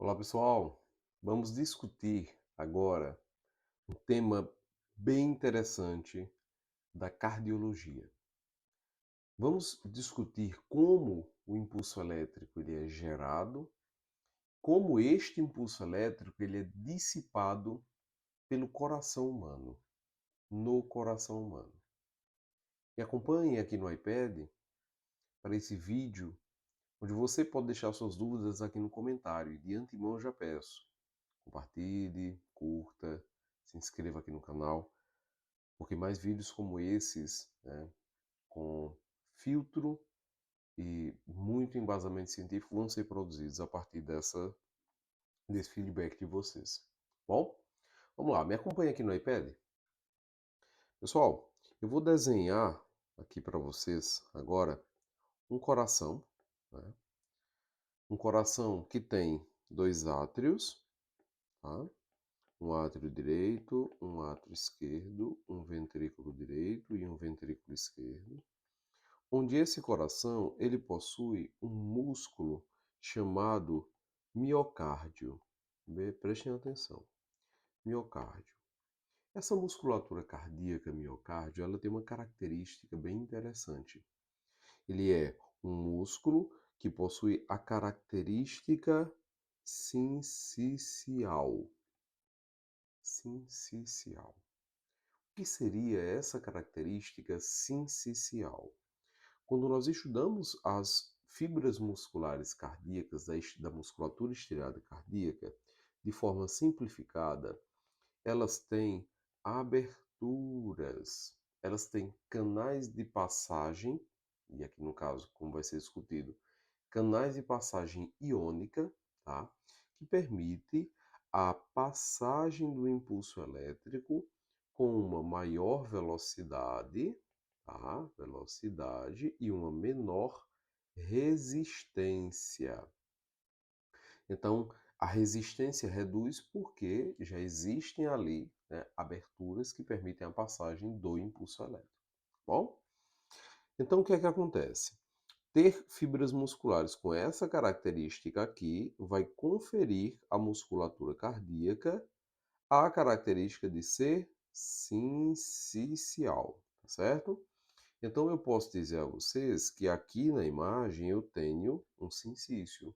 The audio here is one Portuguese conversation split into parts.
Olá pessoal, vamos discutir agora um tema bem interessante da cardiologia. Vamos discutir como o impulso elétrico ele é gerado, como este impulso elétrico ele é dissipado pelo coração humano, no coração humano. Me acompanhe aqui no iPad para esse vídeo, onde você pode deixar suas dúvidas aqui no comentário. E de antemão eu já peço, compartilhe, curta, se inscreva aqui no canal, porque mais vídeos como esses, né, com filtro e muito embasamento científico vão ser produzidos a partir desse feedback de vocês. Bom, vamos lá, me acompanhe aqui no iPad. Pessoal, eu vou desenhar aqui para vocês agora um coração, né? Um coração que tem dois átrios, tá? Um átrio direito, um átrio esquerdo, um ventrículo direito e um ventrículo esquerdo, onde esse coração ele possui um músculo chamado miocárdio. Prestem atenção, miocárdio. Essa musculatura cardíaca miocárdio, ela tem uma característica bem interessante. Ele é um músculo que possui a característica sincicial. Sincicial. O que seria essa característica sincicial? Quando nós estudamos as fibras musculares cardíacas da musculatura estriada cardíaca, de forma simplificada, elas têm aberturas, elas têm canais de passagem, e aqui no caso, como vai ser discutido, canais de passagem iônica, tá? Que permite a passagem do impulso elétrico com uma maior velocidade, tá? Velocidade e uma menor resistência. Então, a resistência reduz porque já existem ali, né, aberturas que permitem a passagem do impulso elétrico. Bom, então o que é que acontece? Ter fibras musculares com essa característica aqui vai conferir à musculatura cardíaca a característica de ser sincicial, tá certo? Então eu posso dizer a vocês que aqui na imagem eu tenho um sincício.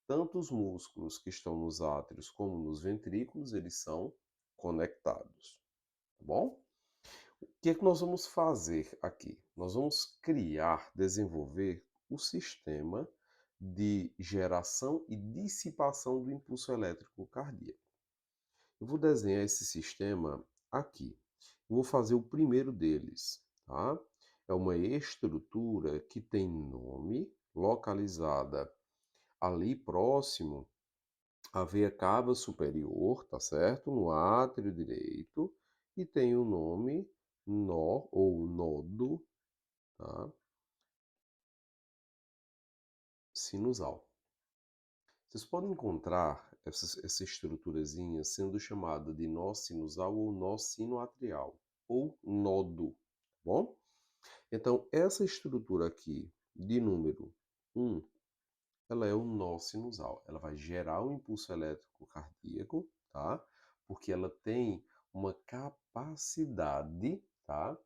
Tanto os músculos que estão nos átrios como nos ventrículos, eles são conectados, tá bom? O que é que nós vamos fazer aqui? Nós vamos criar, desenvolver o sistema de geração e dissipação do impulso elétrico cardíaco. Eu vou desenhar esse sistema aqui. Eu vou fazer o primeiro deles, tá? É uma estrutura que tem nome, localizada ali próximo à veia cava superior, tá certo? No átrio direito, e tem o nome nó ou nodo, tá? Sinusal. Vocês podem encontrar essa estruturazinha sendo chamada de nó sinusal ou nó sinoatrial, ou nodo, tá bom? Então, essa estrutura aqui, de número 1, ela é o nó sinusal. Ela vai gerar um impulso elétrico cardíaco, tá? Porque ela tem uma capacidade, tá?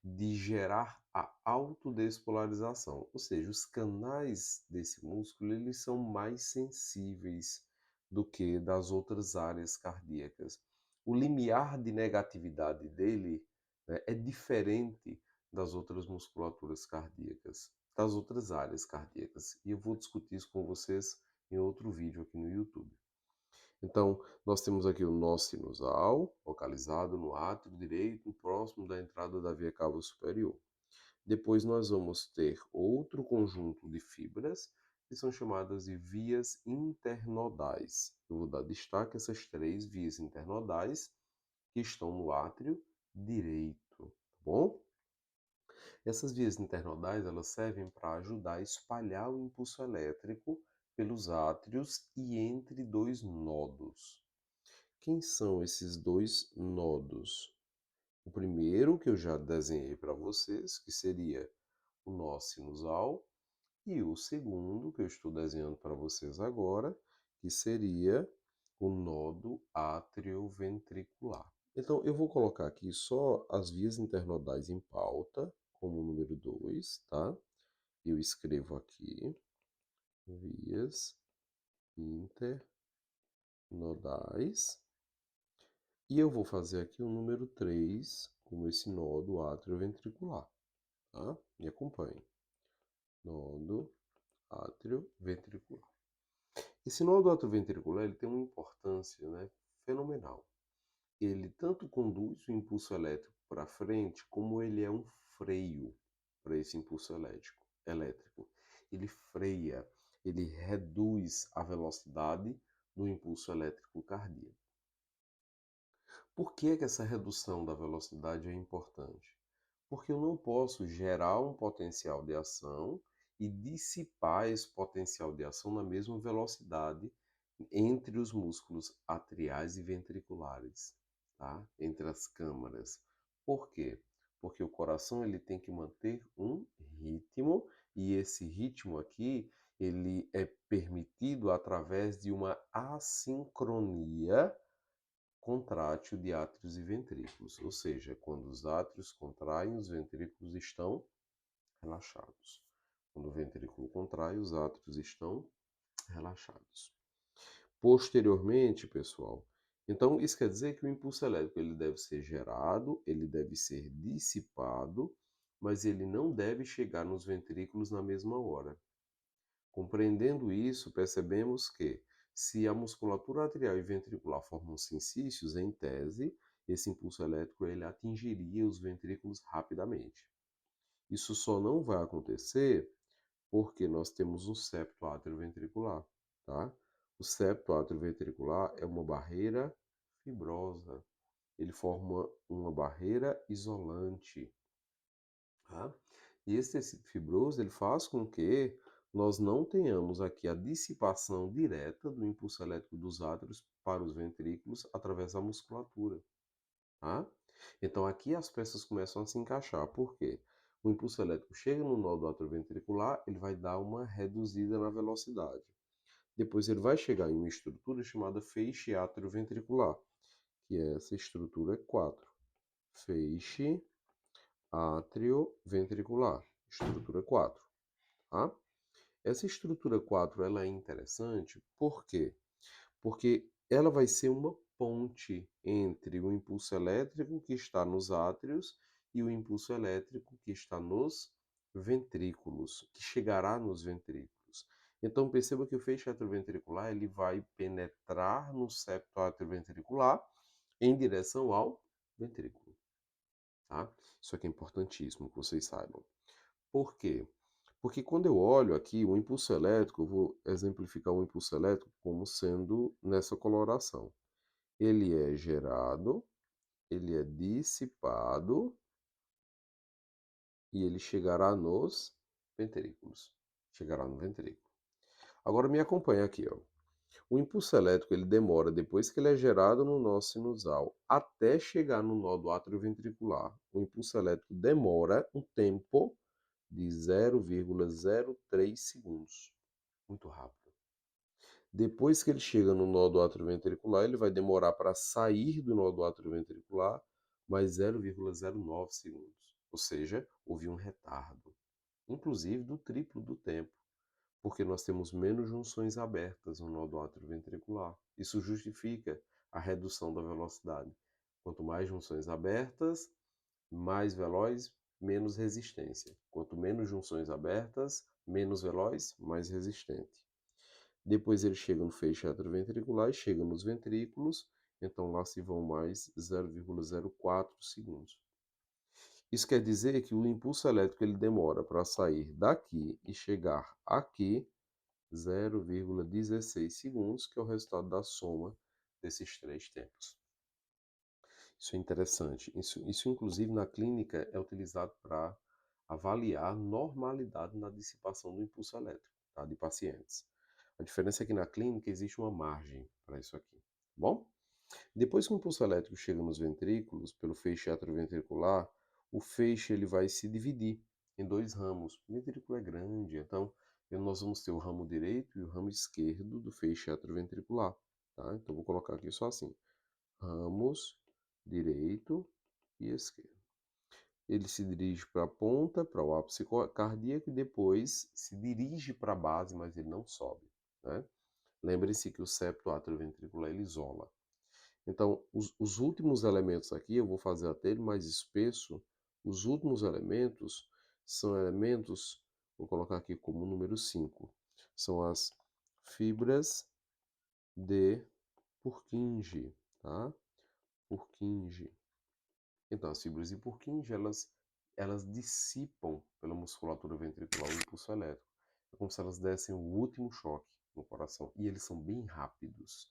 De gerar a autodespolarização, ou seja, os canais desse músculo eles são mais sensíveis do que das outras áreas cardíacas. O limiar de negatividade dele, né, é diferente das outras musculaturas cardíacas, das outras áreas cardíacas. E eu vou discutir isso com vocês em outro vídeo aqui no YouTube. Então, nós temos aqui o nó sinusal, localizado no átrio direito, próximo da entrada da veia cava superior. Depois nós vamos ter outro conjunto de fibras, que são chamadas de vias internodais. Eu vou dar destaque a essas três vias internodais, que estão no átrio direito, tá bom? Essas vias internodais, elas servem para ajudar a espalhar o impulso elétrico pelos átrios e entre dois nodos. Quem são esses dois nodos? O primeiro que eu já desenhei para vocês, que seria o nó sinusal, e o segundo que eu estou desenhando para vocês agora, que seria o nodo atrioventricular. Então, eu vou colocar aqui só as vias internodais em pauta, como número 2, tá? Eu escrevo aqui vias internodais. E eu vou fazer aqui o número 3, como esse nodo atrioventricular, tá? Me acompanhe. Nodo atrioventricular. Esse nodo atrioventricular ele tem uma importância, né, fenomenal. Ele tanto conduz o impulso elétrico para frente, como ele é um freio para esse impulso elétrico. Ele freia, ele reduz a velocidade do impulso elétrico cardíaco. Por que que essa redução da velocidade é importante? Porque eu não posso gerar um potencial de ação e dissipar esse potencial de ação na mesma velocidade entre os músculos atriais e ventriculares, tá? Entre as câmaras. Por quê? Porque o coração ele tem que manter um ritmo e esse ritmo aqui ele é permitido através de uma assincronia contrátil de átrios e ventrículos, ou seja, quando os átrios contraem, os ventrículos estão relaxados. Quando o ventrículo contrai, os átrios estão relaxados. Posteriormente, pessoal, então isso quer dizer que o impulso elétrico ele deve ser gerado, ele deve ser dissipado, mas ele não deve chegar nos ventrículos na mesma hora. Compreendendo isso, percebemos que, se a musculatura atrial e ventricular formam sincícios, em tese, esse impulso elétrico ele atingiria os ventrículos rapidamente. Isso só não vai acontecer porque nós temos um septo atrioventricular, tá? O septo atrioventricular é uma barreira fibrosa. Ele forma uma barreira isolante, tá? E esse tecido fibroso ele faz com que nós não tenhamos aqui a dissipação direta do impulso elétrico dos átrios para os ventrículos através da musculatura, tá? Então aqui as peças começam a se encaixar. Por quê? O impulso elétrico chega no nódo atrioventricular, ele vai dar uma reduzida na velocidade. Depois ele vai chegar em uma estrutura chamada feixe atrioventricular, que é essa estrutura 4. Feixe atrioventricular, estrutura 4, tá? Essa estrutura 4 ela é interessante, por quê? Porque ela vai ser uma ponte entre o impulso elétrico que está nos átrios e o impulso elétrico que está nos ventrículos, que chegará nos ventrículos. Então perceba que o feixe atrioventricular ele vai penetrar no septo atrioventricular em direção ao ventrículo, tá? Isso aqui é importantíssimo que vocês saibam. Por quê? Porque quando eu olho aqui o impulso elétrico, eu vou exemplificar o impulso elétrico como sendo nessa coloração. Ele é gerado, ele é dissipado e ele chegará nos ventrículos. Chegará no ventrículo. Agora me acompanha aqui, ó. O impulso elétrico ele demora depois que ele é gerado no nó sinusal até chegar no nódo atrioventricular. O impulso elétrico demora um tempo de 0,03 segundos. Muito rápido. Depois que ele chega no nódo atrioventricular, ele vai demorar para sair do nódo atrioventricular mais 0,09 segundos. Ou seja, houve um retardo, inclusive do triplo do tempo, porque nós temos menos junções abertas no nódo atrioventricular. Isso justifica a redução da velocidade. Quanto mais junções abertas, mais veloz, menos resistência. Quanto menos junções abertas, menos veloz, mais resistente. Depois ele chega no feixe atrioventricular e chega nos ventrículos, então lá se vão mais 0,04 segundos. Isso quer dizer que o impulso elétrico ele demora para sair daqui e chegar aqui 0,16 segundos, que é o resultado da soma desses três tempos. Isso é interessante. Isso inclusive, na clínica é utilizado para avaliar normalidade na dissipação do impulso elétrico, tá, de pacientes. A diferença é que na clínica existe uma margem para isso aqui, tá bom? Depois que o impulso elétrico chega nos ventrículos, pelo feixe atrioventricular, o feixe ele vai se dividir em dois ramos. O ventrículo é grande, então E nós vamos ter o ramo direito e o ramo esquerdo do feixe atrioventricular, tá? Então, vou colocar aqui só assim, ramos direito e esquerdo. Ele se dirige para a ponta, para o ápice cardíaco e depois se dirige para a base, mas ele não sobe, né? Lembre-se que o septo atrioventricular ele isola. Então, os últimos elementos aqui, eu vou fazer até ele mais espesso. Os últimos elementos são elementos, vou colocar aqui como número 5, são as fibras de Purkinje, tá? Purkinje. Então, as fibras de Purkinje, elas dissipam pela musculatura ventricular o impulso elétrico. É como se elas dessem o último choque no coração. E eles são bem rápidos.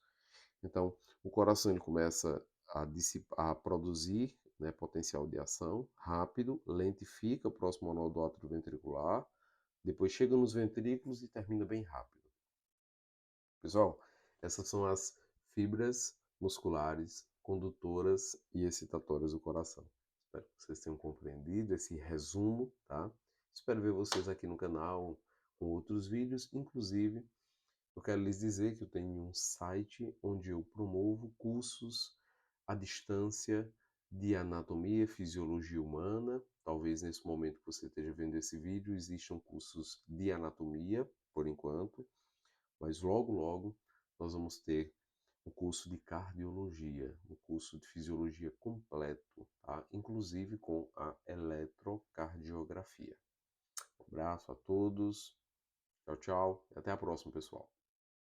Então, o coração ele começa a produzir, né, potencial de ação rápido, lentifica próximo ao nó do átrio ventricular, depois chega nos ventrículos e termina bem rápido. Pessoal, essas são as fibras musculares condutoras e excitatórias do coração. Espero que vocês tenham compreendido esse resumo, tá? Espero ver vocês aqui no canal com outros vídeos, inclusive eu quero lhes dizer que eu tenho um site onde eu promovo cursos à distância de anatomia e fisiologia humana. Talvez nesse momento que você esteja vendo esse vídeo existam cursos de anatomia, por enquanto, mas logo, logo nós vamos ter o curso de cardiologia, um curso de fisiologia completo, tá? Inclusive com a eletrocardiografia. Um abraço a todos, tchau, tchau, e até a próxima, pessoal.